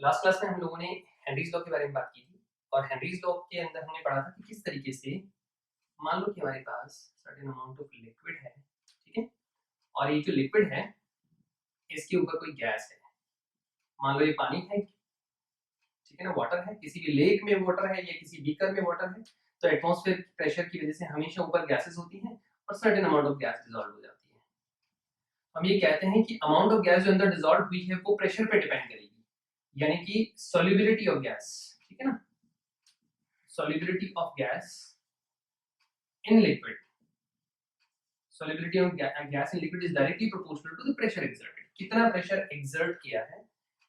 Last class में हम लोगों ने हेनरीज लॉ के बारे में बात की थी और हेनरीज लॉ के अंदर हमने पढ़ा था कि किस तरीके से मान लो कि हमारे पास सर्टेन अमाउंट ऑफ लिक्विड है, ठीक है, और ये जो लिक्विड है इसके ऊपर कोई गैस है, मान लो ये पानी है, ठीक है ना, वाटर है, किसी भी लेक में वाटर है या किसी बीकर में वाटर है, तो एटमॉस्फेयर प्रेशर की वजह से हमेशा ऊपर गैसेस होती हैं और certain amount of gas dissolve हो जाती है। हम ये कहते हैं कि अमाउंट ऑफ गैस जो अंदर डिसॉल्व हुई है वो प्रेशर पे डिपेंड करेगी, यानी कि सॉल्युबिलिटी ऑफ गैस, ठीक है ना, solubility of gas in liquid, solubility of gas in liquid is directly proportional to the pressure exerted, कितना प्रेशर एक्सर्ट किया है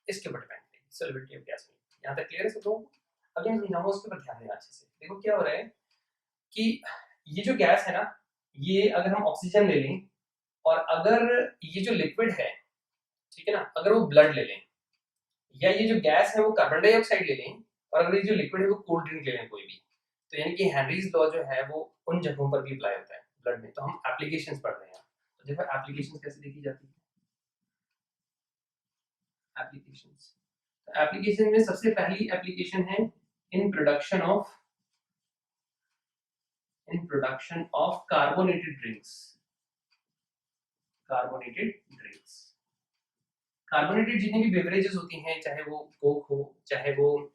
इसके ऊपर डिपेंड करेगी solubility of gas में। यहाँ तक क्लियर है सब लोगों को? अभी मैं समझाऊंगा उसके ऊपर ध्यान देना अच्छे से। देखो क्या हो रहा है कि ये जो गैस है ना, ये अगर हम ऑक्सीजन ले लें और अगर ये जो लिक्विड है, ठीक है ना, अगर वो ब्लड ले लें या ये जो गैस है वो कार्बन डाइऑक्साइड ले लें और अगर ये जो लिक्विड है वो कोल्ड ड्रिंक ले लें कोई भी, तो यानी कि हेनरीज लॉ जो है वो उन जगहों पर भी अप्लाई होता है ब्लड में। तो हम एप्लीकेशंस पढ़ रहे हैं, तो देखो एप्लीकेशंस कैसे देखी जाती है। एप्लीकेशंस, तो एप्लीकेशन में सबसे पहली एप्लीकेशन है in production of carbonated drinks. Carbonated जितनी भी बेवरेजेस होती हैं, चाहे वो कोक हो, चाहे वो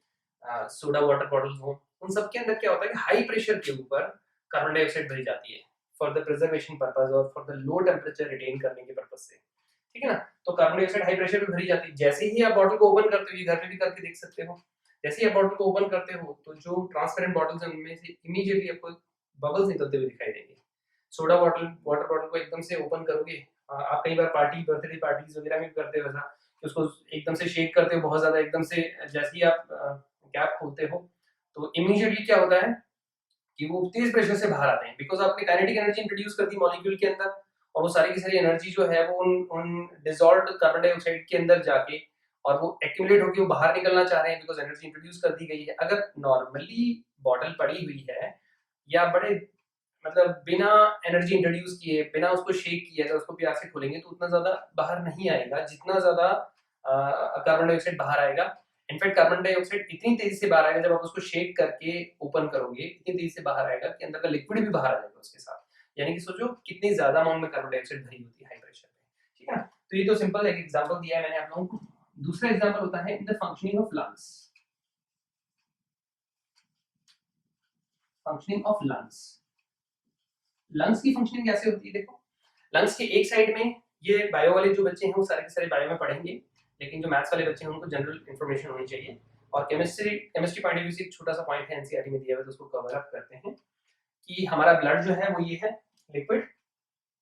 सोडा वाटर बॉटल्स हो, उन सब के अंदर क्या होता है कि हाई प्रेशर के ऊपर कार्बन डाइऑक्साइड भरी जाती है फॉर द प्रिजर्वेशन पर्पस और for the low temperature retain करने के पर्पस से, ठीक है ना। तो कार्बन डाइऑक्साइड हाई प्रेशर पे भरी जाती है। जैसे ही आप बॉटल को ओपन करते हो, ये घर पे भी करके देख सकते हो, जैसे ही आप बॉटल को ओपन करते हो तो जो ट्रांसपेरेंट बॉटल्स हैं उनमें से इमीडिएटली आपको बबल्स निकलते हुए दिखाई देंगे। सोडा वाटर बॉटल को एकदम से ओपन करोगे, आप कई बार पार्टी बर्थडे पार्टीज वगैरह में करते हो ऐसा कि उसको एकदम से शेक करते हो बहुत ज्यादा, एकदम से जैसे ही आप कैप खोलते हो तो इमीडिएटली क्या होता है कि वो तेज प्रेशर से बाहर आते हैं, बिकॉज आपने काइनेटिक एनर्जी इंट्रोड्यूस कर दी मॉलिक्यूल के अंदर और वो सारी की सारी एनर्जी जो है वो उन डिसॉल्व्ड कार्बन डाइऑक्साइड के अंदर जाके और वो एक्यूमुलेट होकर वो बाहर निकलना चाह रहे हैं बिकॉज एनर्जी इंट्रोड्यूस कर दी गई है। अगर नॉर्मली बॉटल पड़ी हुई है या बड़े मतलब बिना एनर्जी इंट्रोड्यूस किए, बिना उसको शेक किए अगर उसको प्यार से खोलेंगे तो उतना ज्यादा बाहर नहीं आएगा जितना ज्यादा कार्बन डाइऑक्साइड बाहर आएगा। इनफैक्ट कार्बन डाइऑक्साइड इतनी तेजी से बाहर आएगा जब आप उसको शेक करके ओपन करोगे, इतनी तेजी से बाहर आएगा कि अंदर का लिक्विड भी बाहर आ जाएगा उसके साथ। यानी कि सोचो कितनी ज्यादा अमाउंट में कार्बन डाइऑक्साइड भरी होती है हाई प्रेशर पे, ठीक है ना। तो ये तो सिंपल एक एग्जांपल दिया है मैंने आप लोगों को। दूसरा एग्जांपल होता है in the functioning of lungs. Functioning of lungs, lungs की फंक्शनिंग कैसे होती है? देखो लंग्स के एक साइड में ये बायो वाले जो बच्चे हैं वो सारे के सारे बायो में पढ़ेंगे, लेकिन जो मैथ्स वाले बच्चे हैं उनको जनरल इन्फॉर्मेशन होनी चाहिए। और केमिस्ट्री पॉइंट ऑफ व्यू से एक छोटा सा पॉइंट है एनसीईआरटी में दिया हुआ है, तो उसको कवर अप करते हैं कि हमारा ब्लड जो है वो ये है लिक्विड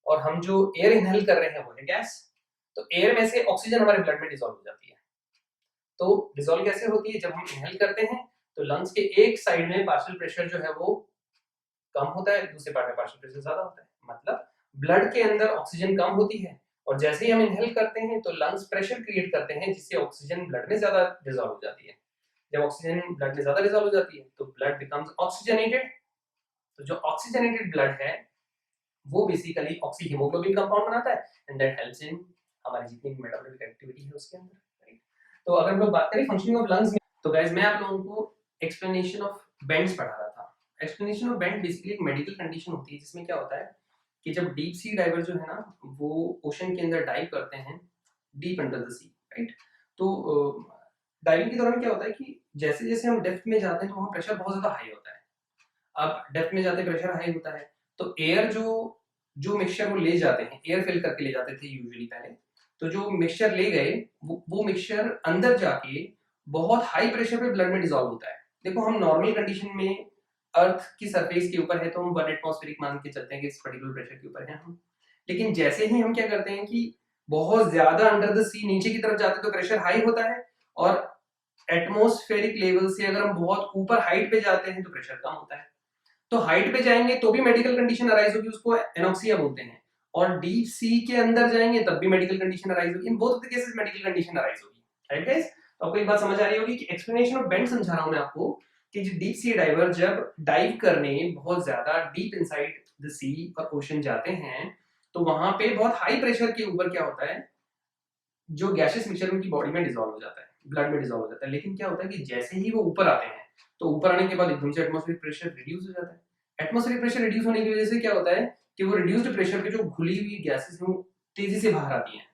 और हम जो एयर इनहेल कर रहे हैं वो है गैस। तो एयर में से ऑक्सीजन हमारे ब्लड में डिसॉल्व हो जाती है। तो डिसॉल्व कैसे होती है? जब हम इनहेल करते हैं तो लंग्स के एक साइड में पार्शियल प्रेशर जो है वो कम होता है, दूसरे पार्ट में पार्शियल प्रेशर ज्यादा होता है। मतलब ब्लड के अंदर ऑक्सीजन कम होती है और जैसे ही हम इनहेल करते हैं तो लंग्स प्रेशर क्रिएट करते हैं जिससे ऑक्सीजन ब्लड में ज्यादा डिसॉल्व हो जाती है। जब ऑक्सीजन ब्लड में ज्यादा डिसॉल्व हो जाती है तो ब्लड बिकम्स ऑक्सीजनेटेड। तो जो ऑक्सीजनेटेड ब्लड है वो बेसिकली ऑक्सी हीमोग्लोबिन कंपाउंड बनाता है एंड दैट हेल्प्स इन हमारी जितनी भी मेटाबॉलिक एक्टिविटी है उसके अंदर, राइट। तो अगर हम लोग बात करें फंक्शनिंग ऑफ लंग्स में, तो गाइस मैं आप लोगों को एक्सप्लेनेशन ऑफ बेंड्स पढ़ा रहा था। एक्सप्लेनेशन ऑफ बेंड बेसिकली एक मेडिकल कंडीशन होती है जिसमें क्या होता है कि जब डीप सी डाइवर जो है ना वो ओशन के अंदर डाइव करते हैं deep under the sea, right. तो डाइविंग के दौरान क्या होता है कि जैसे जैसे हम डेप्थ में जाते हैं तो वहाँ प्रेशर बहुत ज्यादा हाई होता है। अब डेप्थ में जाते प्रेशर हाई होता है तो एयर जो मिक्सचर वो ले जाते हैं, एयर फिल करके ले जाते थे यूजुअली पहले, तो जो मिक्सचर ले गए वो मिक्सचर अंदर जाके बहुत हाई प्रेशर पे ब्लड में डिसॉल्व होता है। देखो हम नॉर्मल कंडीशन में अर्थ की सरफेस के ऊपर है तो हम 1 एटमॉस्फेरिक मान के चलते हैं कि इस पर्टिकुलर प्रेशर के ऊपर है हम, लेकिन जैसे ही हम क्या करते हैं कि बहुत ज्यादा अंडर द सी नीचे की तरफ जाते हैं तो प्रेशर हाई होता है और एटमॉस्फेरिक लेवल से अगर हम बहुत ऊपर हाइट पे जाते हैं तो प्रेशर कम होता है। तो हाइट पे जाएंगे तो भी मेडिकल कंडीशन अराइज होगी, उसको एनोक्सिया बोलते हैं। और डीप सी के अंदर जाएंगे तब भी मेडिकल कंडीशन अराइज होगी। In both of the cases medical condition arise होगी, राइट गाइस। तो आपको एक बात समझ आ रही होगी कि एक्सप्लेनेशन ऑफ बेंड समझा रहा हूं मैं आपको कि जो डीप सी डाइवर जब डाइव करने बहुत ज्यादा डीप इनसाइड द सी और ओशन जाते हैं तो वहां पे बहुत हाई प्रेशर के ऊपर क्या होता है, जो गैसियस मिक्सचर उनकी बॉडी में डिसॉल्व हो जाता है। ब्लड में डिजॉल्व हो जाता है। लेकिन क्या होता है कि जैसे ही वो ऊपर आते हैं तो ऊपर आने के बाद एकदम से एटमॉस्फेरिक प्रेशर रिड्यूस हो जाता है। एटमॉस्फेरिक प्रेशर रिड्यूस होने की वजह से क्या होता है कि वो रिड्यूस्ड प्रेशर पे जो घुली हुई गैसेस हैं वो तेजी से बाहर आती हैं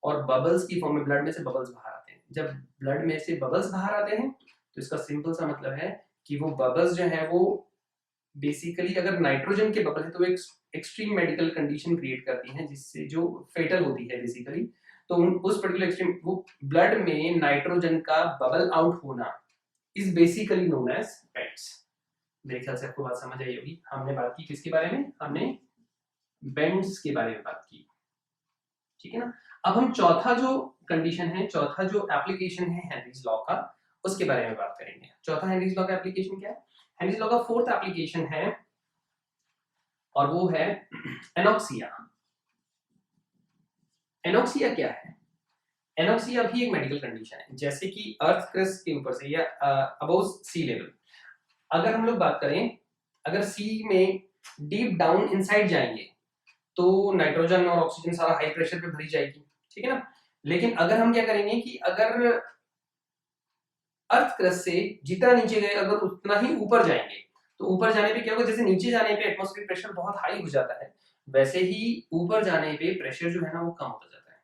और बबल्स की फॉर्म में ब्लड में से बबल्स बाहर आते हैं। जब ब्लड में से बबल्स बाहर आते हैं तो इसका सिंपल सा मतलब है कि वो बबल्स जो है वो बेसिकली अगर नाइट्रोजन के बबल है तो एक एक्सट्रीम मेडिकल कंडीशन क्रिएट करती हैं जिससे जो फेटल होती है बेसिकली। तो उस पर्टिकुलर एक्सट्रीम वो ब्लड में नाइट्रोजन का बबल आउट होना is basically known as bends. मेरे ख्याल से आपको बात समझ आई होगी। हमने बात की किसके बारे में, हमने बेंड्स के बारे में बात की, ठीक है ना। अब हम चौथा जो कंडीशन है, चौथा जो एप्लीकेशन है हेनरीज लॉ का, उसके बारे में बात करेंगे। चौथा हेनरीज लॉ का एप्लीकेशन क्या है? हेनरीज लॉ का फोर्थ एप्लीकेशन है और वो है एनॉक्सिया। एनॉक्सिया क्या है? एनॉक्सिया भी एक मेडिकल कंडीशन है। जैसे कि अर्थ क्रस्ट के ऊपर से या अबव सी लेवल अगर हम लोग बात करें, अगर सी में डीप डाउन इनसाइड जाएंगे तो नाइट्रोजन और ऑक्सीजन सारा हाई प्रेशर पे भरी जाएगी, ठीक है ना। लेकिन अगर हम क्या करेंगे कि अगर अर्थ क्रस्ट से जितना नीचे गए अगर उतना ही ऊपर जाएंगे तो ऊपर जाने पे क्या होगा, जैसे नीचे जाने पे एटमॉस्फेरिक प्रेशर बहुत हाई हो जाता है वैसे ही ऊपर जाने पे प्रेशर जो है ना वो कम होता जाता है।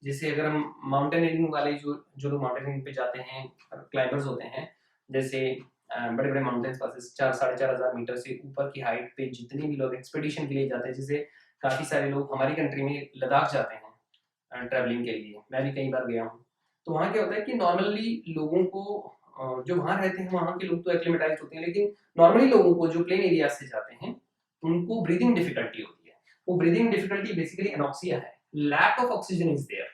जैसे अगर हम माउंटेनियरिंग वाले जो लोग माउंटेनियरिंग पे जाते हैं, क्लाइंबर्स होते हैं, जैसे बड़े बड़े माउंटेन्स पासेस 4-4.5 मीटर से ऊपर की हाइट पे जितने भी लोग एक्सपेडिशन के लिए जाते हैं, जैसे काफी सारे लोग हमारी कंट्री में लद्दाख जाते हैं ट्रैवलिंग के लिए, मैं भी कई बार गया हूँ। तो वहाँ क्या होता है कि नॉर्मली लोगों को जो वहाँ रहते हैं वहाँ के लोग तो एक्लिमेटाइज होते हैं, लेकिन नॉर्मली लोगों को जो प्लेन एरिया से जाते हैं उनको ब्रीदिंग डिफिकल्टी होती है। वो ब्रीदिंग डिफिकल्टी बेसिकली एनॉक्सिया है, lack of oxygen is there,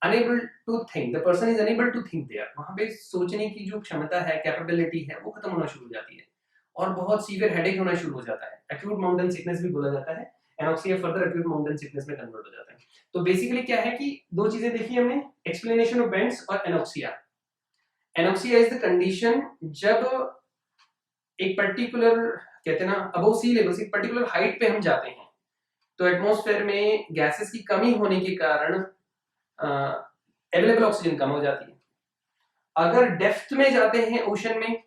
unable to think, the person is unable to think there. वहाँ पे सोचने की जो क्षमता है, कैपेबिलिटी है, वो खत्म होना शुरू हो जाती है और बहुत सीवियर हेडेक होना शुरू हो जाता है। एक्यूट माउंटेन सिकनेस भी बोला जाता है। Anoxia further acute mountain sickness में कन्वर्ट हो जाता है। तो बेसिकली क्या है कि दो चीजें देखी हमने, एक्सप्लेनेशन ऑफ बेंड्स और anoxia. Anoxia is the condition जब एक पर्टिकुलर, कहते हैं ना, अबव सी लेवल से एक पर्टिकुलर हाइट पे हम जाते हैं तो एटमॉस्फेयर में गैसेस की कमी होने के कारण अवेलेबल ऑक्सीजन कम हो जाती है। अगर डेप्थ में जाते हैं ओशन में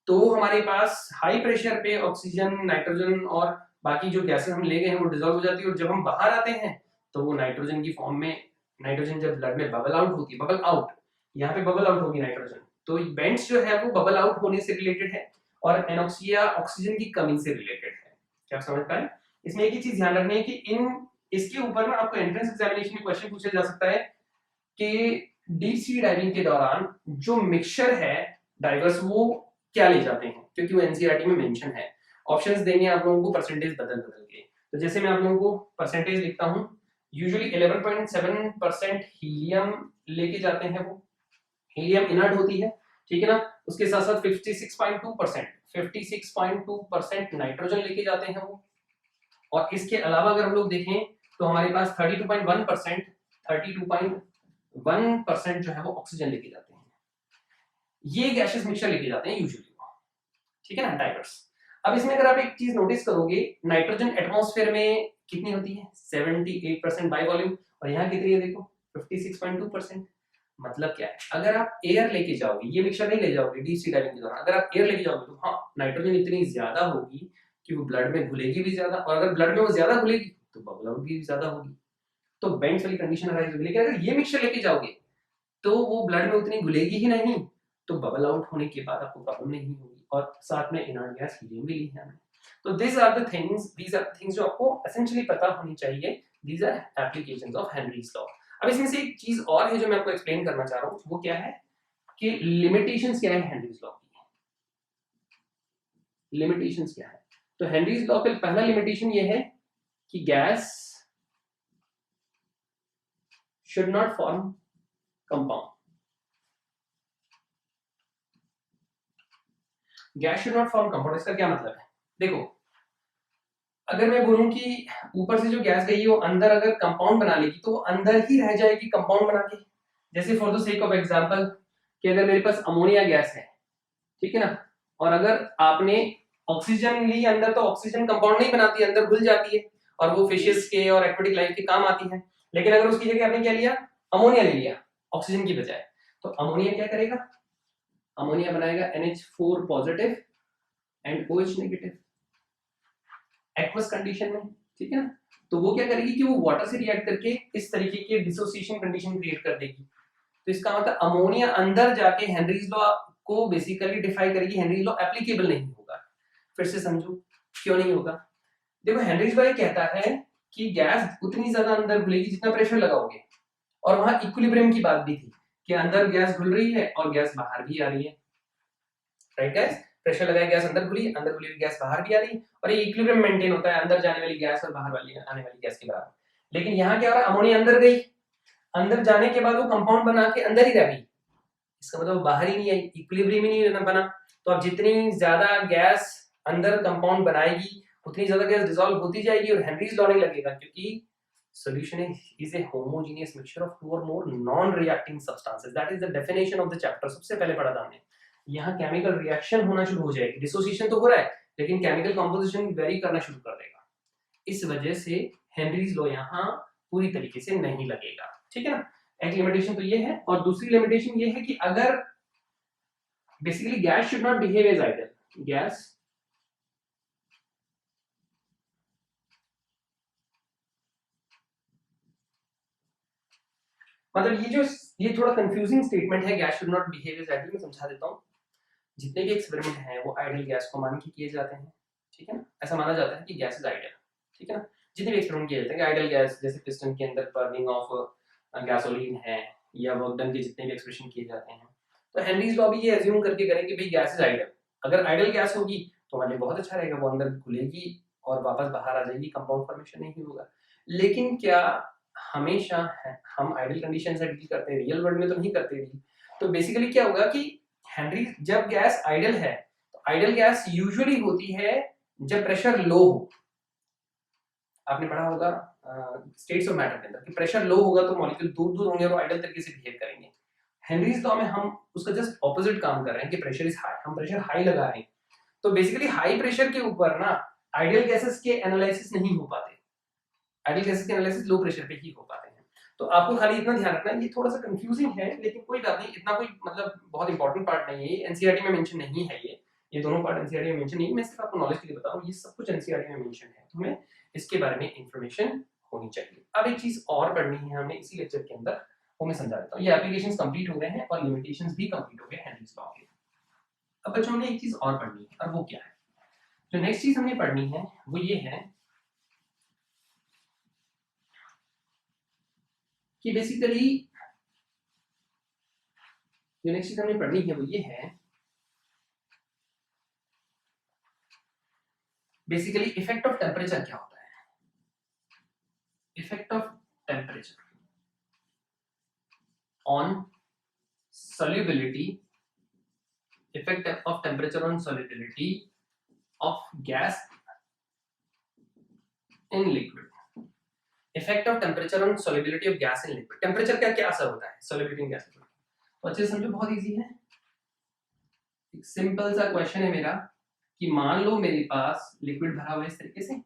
तो हमारे पास हाई प्रेशर पे ऑक्सीजन, नाइट्रोजन और बाकी जो गैसेस हम ले गए हैं वो डिसॉल्व हो जाती है और जब हम बाहर आते हैं तो वो नाइट्रोजन की फॉर्म में, नाइट्रोजन जब ब्लड में बबल आउट होती है, बबल आउट, यहाँ पे बबल आउट होगी नाइट्रोजन, तो बेंड्स जो है वो बबल आउट होने से रिलेटेड है और एनॉक्सिया ऑक्सीजन की कमी से रिलेटेड है। क्या आप समझ पाए? इसमें एक ही चीज ध्यान रखनी है कि इसके ऊपर ना आपको एंट्रेंस एग्जामिनेशन में क्वेश्चन पूछा जा सकता है कि डीप सी डाइविंग के दौरान जो मिक्सचर है डाइवर्स वो क्या ले जाते हैं, क्योंकि वो एनसीईआरटी में मेंशन है। ऑप्शंस देंगे आप लोगों को परसेंटेज बदल बदल के। तो जैसे मैं आप लोगों को परसेंटेज लिखता हूं, यूजुअली 11.7% हीलियम लेके जाते हैं, वो हीलियम इनर्ट होती है, ठीक है ना। उसके साथ साथ 56.2% नाइट्रोजन लेके जाते हैं वो। और इसके अलावा अगर हम लोग देखें तो हमारे पास 32.1% जो है वो ऑक्सीजन लेके जाते हैं। ये गैसेस मिक्सचर लेके जाते हैं यूजुअली, ठीक है ना, डाइवर्स। अब इसमें अगर आप एक चीज नोटिस करोगे, नाइट्रोजन एटमॉस्फेयर में कितनी होती है, 78% बाय वॉल्यूम, और यहाँ कितनी है देखो 56.2%। मतलब क्या है, अगर आप एयर लेके जाओगे, ये मिक्सचर नहीं ले जाओगे डीप सी डाइविंग के दौरान, अगर आप एयर लेके जाओगे तो हाँ नाइट्रोजन इतनी ज्यादा होगी कि वो ब्लड में घुलेगी भी ज्यादा, और अगर ब्लड में वो ज्यादा घुलेगी तो बबल आउट भी ज्यादा होगी, तो बेंड्स वाली कंडीशन अराइज होगी। लेकिन अगर ये मिक्सचर लेके जाओगे तो वो ब्लड में उतनी घुलेगी ही नहीं, तो बबल आउट होने के बाद आपको प्रॉब्लम नहीं होगी, और साथ में इनर्ट गैस हीलियम भी ली है हमने। तो these are the things जो आपको एसेंशियली पता होनी चाहिए। These are applications of Henry's law। अब इसमें से एक चीज और है जो मैं आपको एक्सप्लेन करना चाह रहा हूँ, वो क्या है कि लिमिटेशंस क्या है हेनरीज लॉ की। लिमिटेशंस क्या है, तो हेनरीज लॉ का पहला लिमिटेशन ये है कि gas should not form compound. Gas should not form compound, इसका क्या मतलब है, देखो अगर मैं बोलूं कि ऊपर से जो गैस गई है वो अंदर अगर कंपाउंड बना लेगी तो वो अंदर ही रह जाएगी कंपाउंड बना के। जैसे for the sake of example कि अगर मेरे पास अमोनिया गैस है, ठीक है ना, और अगर आपने ऑक्सीजन ली अंदर तो ऑक्सीजन कंपाउंड नहीं बनाती, अंदर घुल जाती है और वो फिशेस के और एक्वेटिक लाइफ के काम आती है। लेकिन अगर उसकी जगह आपने क्या लिया, अमोनिया ले लिया ऑक्सीजन की बजाय, तो अमोनिया क्या करेगा, अमोनिया बनाएगा NH4 positive and OH negative aqueous condition में, ठीक है ना। तो वो क्या करेगी कि वो वाटर से रिएक्ट करके इस तरीके की डिसोसिएशन कंडीशन क्रिएट कर देगी। तो इसका मतलब अमोनिया अंदर जाके हेनरीज लॉ को बेसिकली डिफाई करेगी, हेनरीज लॉ एप्लीकेबल नहीं होगा। फिर से समझो क्यों नहीं होगा। देखो हेनरीज लॉ ये कहता है कि गैस उतनी ज्यादा अंदर घुलेगी जितना प्रेशर लगाओगे, और वहां इक्विलिब्रियम की बात भी थी कि अंदर गैस घुल रही है और गैस बाहर भी आ रही है, राइट गैस। प्रेशर लगाया गैस अंदर घुली हुई गैस बाहर भी आ रही है, और ये इक्विलिब्रियम मेंटेन होता है अंदर जाने वाली गैस और बाहर वाली आने वाली गैस के बराबर। लेकिन यहाँ क्या हो रहा है, अमोनिया अंदर गई, अंदर जाने के बाद वो कंपाउंड बना के अंदर ही रह गई, इसका मतलब बाहर ही नहीं आई, इक्विलिब्रियम ही नहीं बना। तो अब जितनी ज्यादा गैस अंदर कंपाउंड बनाएगी उतनी ज्यादा गैस डिसॉल्व होती जाएगी और हेनरीज लॉ नहीं लगेगा, क्योंकि solution is a homogeneous mixture of two or more non-reacting substances. That is the definition of the chapter. सबसे पहले पढ़ा था हमने। यहाँ केमिकल रिएक्शन होना शुरू हो जाएगी, डिसोसिएशन तो हो रहा है लेकिन केमिकल कंपोजिशन वेरी करना शुरू कर देगा। इस वजह से हेनरीज लॉ यहाँ पूरी तरीके से नहीं लगेगा, ठीक है ना। एक लिमिटेशन तो ये है, और दूसरी लिमिटेशन ये है कि अगर basically gas should not behave as ideal, gas मतलब ये थोड़ा कंफ्यूजिंग स्टेटमेंट है, gas should not behave as ideal. मैं समझा देता हूँ। जितने भी एक्सपेरिमेंट हैं वो आइडल गैस को मान के किए जाते हैं, ठीक है ना। ऐसा माना जाता है कि गैस इज आइडल, ठीक है ना। जितने भी एक्सपेरिमेंट किए जाते हैं आइडल गैस, जैसे पिस्टन के अंदर बर्निंग ऑफ गैसोलीन है, या वर्क डन के जितने भी एक्सप्रेशन किए जाते हैं, तो हेनरीज लॉ भी ये अज्यूम करके करें कि भाई गैस इज आइडल। अगर आइडल गैस होगी तो हमारे लिए बहुत अच्छा रहेगा, वो अंदर घुलेगी और वापस बाहर आ जाएगी, कंपाउंड फॉर्मेशन नहीं होगा। लेकिन क्या हमेशा हम आइडल कंडीशन से डील करते हैं, रियल वर्ल्ड में तो नहीं करते डील। तो बेसिकली क्या होगा कि हेनरी जब गैस आइडल है तो आइडल गैस यूजुअली होती है जब प्रेशर लो हो। आपने पढ़ा होगा स्टेट्स ऑफ मैटर के अंदर कि प्रेशर लो होगा तो मॉलिक्यूल दूर दूर होंगे और आइडल तरीके से बिहेव करेंगे। हेनरीज लॉ में हम उसका जस्ट ऑपोजिट काम कर रहे हैं कि प्रेशर इज हाई, हम प्रेशर हाई लगा रहे हैं। तो बेसिकली हाई प्रेशर के ऊपर ना आइडल गैसेस के एनालिसिस नहीं हो पाते, आइडल गैसेस के एनालिसिस लो प्रेशर पे ही हो पाते हैं। तो आपको खाली इतना ध्यान रखना है, ये थोड़ा सा कंफ्यूजिंग है लेकिन कोई बात नहीं, इतना कोई मतलब बहुत इंपॉर्टेंट पार्ट नहीं है, एनसीईआरटी में मेंशन नहीं है। ये दोनों पार्ट एनसीईआरटी में मेंशन नहीं है, मैं सिर्फ आपको नॉलेज के लिए बता रहा हूँ। ये सब कुछ एनसीईआरटी में मेंशन है, तो हमें इसके बारे में इंफॉर्मेशन होनी चाहिए। अब एक चीज और पढ़नी है हमने इसी लेक्चर के अंदर, वो मैं समझा देता हूँ। ये एप्लीकेशंस कंप्लीट हो गए हैं और लिमिटेशंस भी कंप्लीट हो गए हेनरीज लॉ के। अब बच्चों ने एक चीज और पढ़नी है, और वो क्या है, जो नेक्स्ट चीज हमने पढ़नी है वो ये है कि बेसिकली जो नेक्स्ट चीज हमें पढ़नी है वो ये है बेसिकली इफेक्ट ऑफ टेम्परेचर क्या होता है। Effect of temperature on solubility, effect of temperature on solubility of gas in liquid, effect of temperature on solubility of gas in liquid। Temperature का क्या असर होता है solubility in gas? तो अच्छे से समझो, बहुत इजी है। एक सिंपल सा क्वेश्चन है मेरा कि मान लो मेरे पास लिक्विड भरा हुआ है इस तरीके से,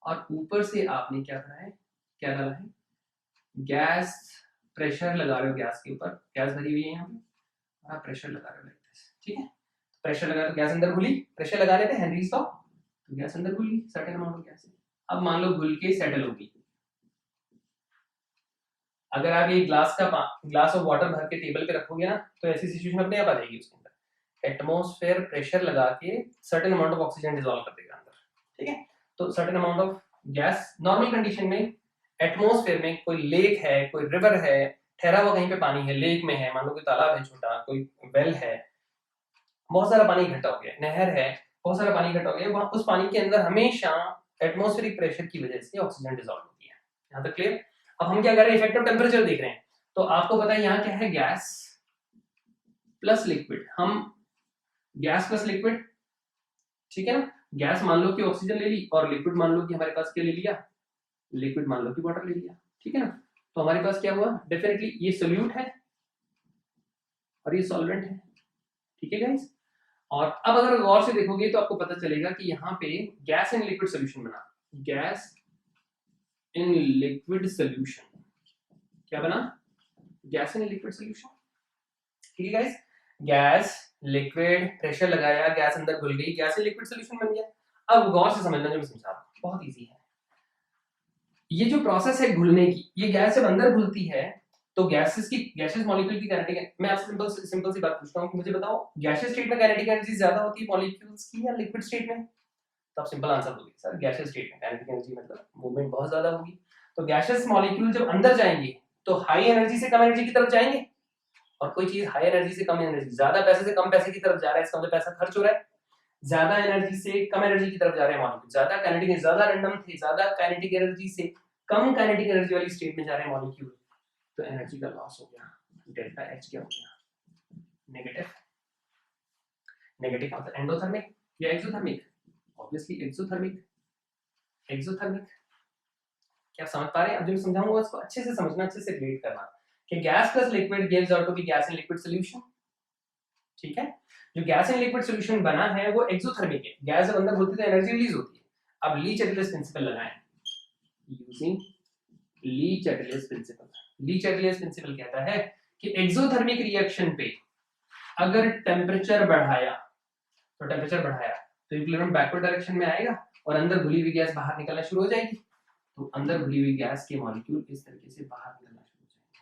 और ऊपर से आपने क्या करा है, क्या डाला है, गैस। प्रेशर लगा रहे हो गैस के ऊपर, गैस भरी हुई है यहाँ पे, आप प्रेशर लगा रहे हो, ठीक है। प्रेशर लगा तो गैस अंदर घुली, प्रेशर लगा रहे थे हेनरीज लॉ, तो गैस अंदर घुली, सर्टेन अमाउंट ऑफ गैस। अब मान लो घुल के सेटल होगी। अगर आप ये ग्लास ऑफ वाटर भर के टेबल पे रखोगे ना, तो ऐसी सिचुएशन अपने आप आ जाएगी उसके अंदर। एटमॉस्फेयर प्रेशर लगा के certain amount of oxygen dissolve कर देगा अंदर, ठीक है। तो certain amount of gas normal condition में एटमॉस्फेयर में, कोई लेक है, कोई रिवर है, ठहरा हुआ कहीं पे पानी है, लेक में है, मान लो कोई तालाब है छोटा, कोई वेल है, बहुत सारा पानी इकट्ठा हो गया, नहर है, बहुत सारा पानी इकट्ठा हो गया, उस पानी के अंदर हमेशा एटमॉस्फेरिक प्रेशर की वजह से ऑक्सीजन डिसॉल्व होती है। यहाँ तक क्लियर। अब हम क्या कर रहे हैं, इफेक्ट ऑफ टेम्परेचर देख रहे हैं। तो आपको पता है यहाँ क्या है, गैस प्लस लिक्विड। हम गैस प्लस लिक्विड, ठीक है ना। गैस मान लो कि ऑक्सीजन ले ली, और लिक्विड मान लो कि हमारे पास क्या ले लिया, लिक्विड मान लो कि वाटर ले लिया, ठीक है ना। तो हमारे पास क्या हुआ, डेफिनेटली ये सोल्यूट है और ये सॉल्वेंट है, ठीक है गाइस। और अब अगर गौर से देखोगे तो आपको पता चलेगा कि यहाँ पे गैस इन लिक्विड सोल्यूशन बना, गैस इन लिक्विड सोल्यूशन क्या बना, गैस इन लिक्विड सोल्यूशन। ठीक है गाइस, गैस लिक्विड, प्रेशर लगाया, गैस अंदर घुल गई, गैस से लिक्विड सोल्यूशन बन गया। अब गौर से समझना जो मैं समझा रहा हूँ, बहुत इजी है। ये जो प्रोसेस है घुलने की, ये गैस जब अंदर घुलती है तो गैसेस मॉलिक्यूल की काइनेटिक, मैं आपसे सिंपल सी बात पूछता हूँ कि मुझे बताओ गैसियस स्टेट में काइनेटिक एनर्जी ज्यादा होती है मॉलिक्यूल्स की या लिक्विड स्टेट में? तो आप सिंपल आंसर दोगे सर गैसियस स्टेट में काइनेटिक एनर्जी मतलब मूवमेंट बहुत ज्यादा होगी। तो गैसियस मॉलिक्यूल जब अंदर जाएंगे तो हाई एनर्जी से कम एनर्जी की तरफ जाएंगे, और कोई चीज हाई एनर्जी से कम एनर्जी, ज्यादा पैसे से कम पैसे की तरफ जा रहा है, इसका मतलब पैसा खर्च हो रहा है। ज्यादा एनर्जी से कम एनर्जी की तरफ जा रहे हैं मॉलिक्यूल, ज्यादा काइनेटिक, ज्यादा रैंडम थे, ज्यादा काइनेटिक एनर्जी से कम काइनेटिक एनर्जी वाली स्टेट में जा रहे हैं मॉलिक्यूल, तो एनर्जी का लॉस हो गया। डेल्टा एच क्या हो गया? नेगेटिव। नेगेटिव मतलब एंडोथर्मिक या एक्सोथर्मिक? Obviously exothermic. एक्सोथर्मिक। क्या आप समझ पा रहे हैं? अब जो मैं समझाऊंगा उसको अच्छे से समझना, अच्छे से रिलेट करना कि gas plus liquid gives out to be gas and liquid solution. ठीक है, जो गैस एंड लिक्विड सॉल्यूशन बना है वो एक्सोथर्मिक है, गैस जब अंदर होती है तो एनर्जी रिलीज होती है। अब ली चार्टिलियस प्रिंसिपल लगाएं यूजिंग ली चार्टिलियस प्रिंसिपल। ली चार्टिलियस प्रिंसिपल कहता है कि एक्सोथर्मिक रिएक्शन पे अगर टेम्परेचर बढ़ाया तो इक्विलिब्रियम बैकवर्ड डायरेक्शन में आएगा और अंदर घुली हुई गैस बाहर निकलना शुरू हो जाएगी। तो अंदर घुली हुई गैस के मॉलिक्यूल इस तरीके से बाहर निकलना शुरू हो जाएंगे,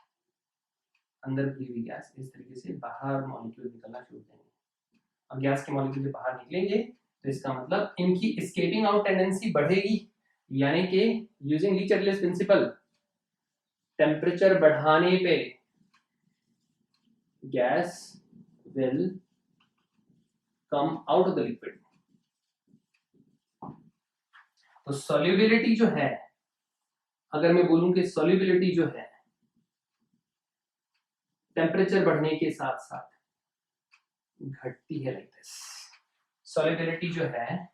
अंदर घुली हुई गैस इस तरीके से बाहर मॉलिक्यूल निकलना शुरू हो जाएंगे। अब गैस के मॉलिक्यूल जब बाहर निकलेंगे तो इसका मतलब इनकी एस्केपिंग आउट टेंडेंसी बढ़ेगी, यानी कि यूजिंग ली चार्टिलियस प्रिंसिपल टेम्परेचर बढ़ाने पे gas will come out of the liquid. तो सॉल्युबिलिटी जो है, अगर मैं बोलूं कि सॉल्युबिलिटी जो है टेम्परेचर बढ़ने के साथ साथ घटती है, लाइक दिस। सॉल्युबिलिटी जो है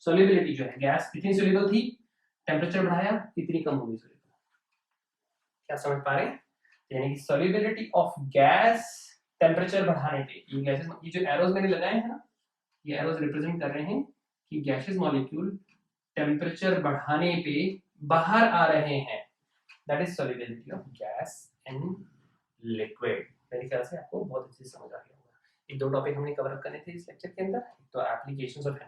सॉल्युबिलिटी जो है, गैस कितनी सोल्यूबल थी, टेम्परेचर बढ़ाया कितनी कम हो गई सोल्यूबल। क्या समझ पा रहे हैं? यानी कि सॉल्युबिलिटी ऑफ गैस टेम्परेचर बढ़ाने पे, ये गैसेस, ये जो एरोज मैंने लगाए हैं ना, ये एरोज रिप्रेजेंट कर रहे हैं कि गैसेस मॉलिक्यूल टेम्परेचर बढ़ाने पे बाहर आ रहे हैं। That is solubility of gas in liquid. मेरे ख्याल से आपको बहुत अच्छे से समझ आ गया होगा। एक दो टॉपिक हमने कवर अप करने थे इस लेक्चर के अंदर, तो एप्लीकेशंस ऑफ